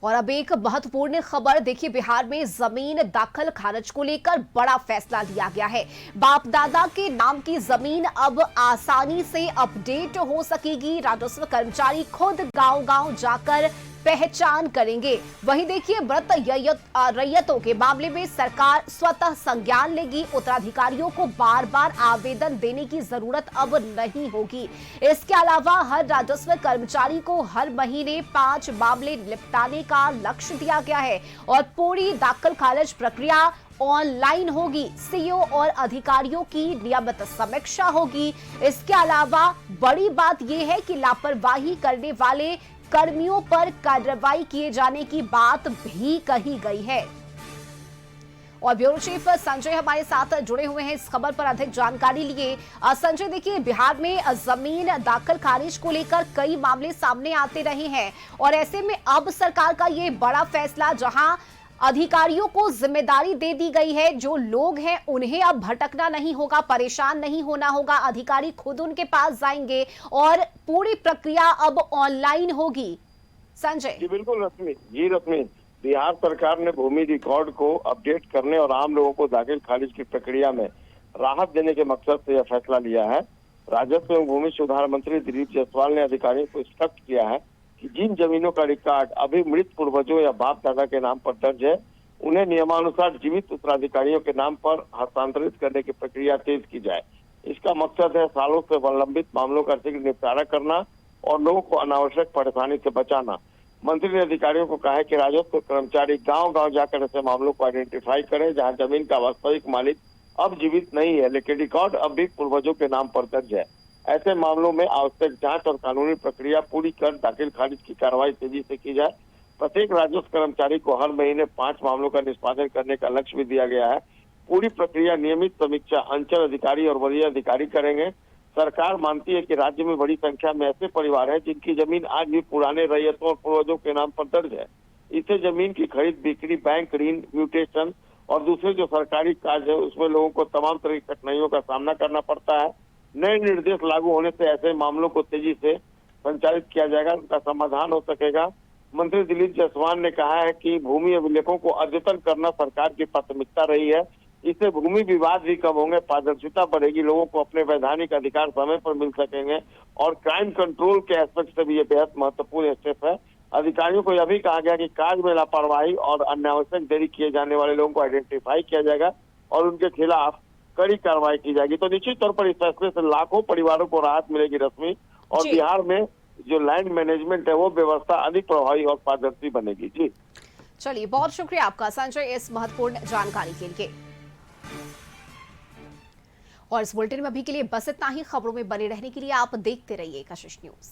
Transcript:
और अब एक महत्वपूर्ण खबर देखिए, बिहार में जमीन दाखिल खारिज को लेकर बड़ा फैसला लिया गया है। बाप दादा के नाम की जमीन अब आसानी से अपडेट हो सकेगी। राजस्व कर्मचारी खुद गांव-गांव जाकर पहचान करेंगे। वहीं देखिए, मृत रैयतों के मामले में सरकार स्वतः संज्ञान लेगी। उत्तराधिकारियों को बार बार आवेदन देने की जरूरत अब नहीं होगी। इसके अलावा हर राजस्व कर्मचारी को हर महीने 5 मामले निपटाने का लक्ष्य दिया गया है और पूरी दाखिल खारिज प्रक्रिया ऑनलाइन होगी। सीईओ और अधिकारियों की नियमित समीक्षा होगी। इसके अलावा बड़ी बात यह है कि लापरवाही करने वाले कर्मियों पर कार्रवाई किए जाने की बात भी कही गई है। और ब्यूरो चीफ संजय हमारे साथ जुड़े हुए हैं इस खबर पर अधिक जानकारी लिए। संजय, देखिए, बिहार में जमीन दाखिल खारिज को लेकर कई मामले सामने आते रहे हैं और ऐसे में अब सरकार का ये बड़ा फैसला, जहां अधिकारियों को जिम्मेदारी दे दी गई है, जो लोग हैं उन्हें अब भटकना नहीं होगा, परेशान नहीं होना होगा, अधिकारी खुद उनके पास जाएंगे और पूरी प्रक्रिया अब ऑनलाइन होगी। संजय जी बिल्कुल रश्मि, बिहार सरकार ने भूमि रिकॉर्ड को अपडेट करने और आम लोगों को दाखिल खारिज की प्रक्रिया में राहत देने के मकसद से यह फैसला लिया है। राजस्व एवं भूमि सुधार मंत्री दिलीप जायसवाल ने अधिकारियों को स्पष्ट किया है कि जिन जमीनों का रिकॉर्ड अभी मृत पूर्वजों या बाप दादा के नाम पर दर्ज है, उन्हें नियमानुसार जीवित उत्तराधिकारियों के नाम पर हस्तांतरित करने की प्रक्रिया तेज की जाए। इसका मकसद है सालों से विलंबित मामलों का शीघ्र निपटारा करना और लोगों को अनावश्यक परेशानी से बचाना। मंत्री ने अधिकारियों को कहा है कि राजस्व कर्मचारी गांव-गांव जाकर ऐसे मामलों को आइडेंटिफाई करें जहां जमीन का वास्तविक मालिक अब जीवित नहीं है लेकिन रिकॉर्ड अब भी पूर्वजों के नाम पर दर्ज है। ऐसे मामलों में आवश्यक जांच और कानूनी प्रक्रिया पूरी कर दाखिल खारिज की कार्रवाई तेजी से की जाए। प्रत्येक राजस्व कर्मचारी को हर महीने 5 मामलों का निष्पादन करने का लक्ष्य भी दिया गया है। पूरी प्रक्रिया नियमित समीक्षा अंचल अधिकारी और वरीय अधिकारी करेंगे। सरकार मानती है कि राज्य में बड़ी संख्या में ऐसे परिवार हैं जिनकी जमीन आज भी पुराने रैयतों और पूर्वजों के नाम पर दर्ज है। इससे जमीन की खरीद बिक्री, बैंक ऋण, म्यूटेशन और दूसरे जो सरकारी कार्य है उसमें लोगों को तमाम तरह की कठिनाइयों का सामना करना पड़ता है। नए निर्देश लागू होने से ऐसे मामलों को तेजी से संचालित किया जाएगा, उनका समाधान हो सकेगा। मंत्री दिलीप जायसवाल ने कहा है कि भूमि अभिलेखों को अद्यतन करना सरकार की प्राथमिकता रही है। इससे भूमि विवाद भी कम होंगे, पारदर्शिता बढ़ेगी, लोगों को अपने वैधानिक अधिकार समय पर मिल सकेंगे और क्राइम कंट्रोल के एस्पेक्ट से भी ये बेहद महत्वपूर्ण स्टेप है। अधिकारियों को यह भी कहा गया कि कार्य में लापरवाही और अनावश्यक देरी किए जाने वाले लोगों को आइडेंटिफाई किया जाएगा और उनके खिलाफ कड़ी कार्रवाई की जाएगी। तो निश्चित तौर पर इस फैसले से लाखों परिवारों को राहत मिलेगी रश्मि, और बिहार में जो लैंड मैनेजमेंट है वो व्यवस्था अधिक प्रभावी और पारदर्शी बनेगी। जी चलिए, बहुत शुक्रिया आपका संजय इस महत्वपूर्ण जानकारी के लिए। और इस बुलेटिन में अभी के लिए बस इतना ही। खबरों में बने रहने के लिए आप देखते रहिए कशिश न्यूज।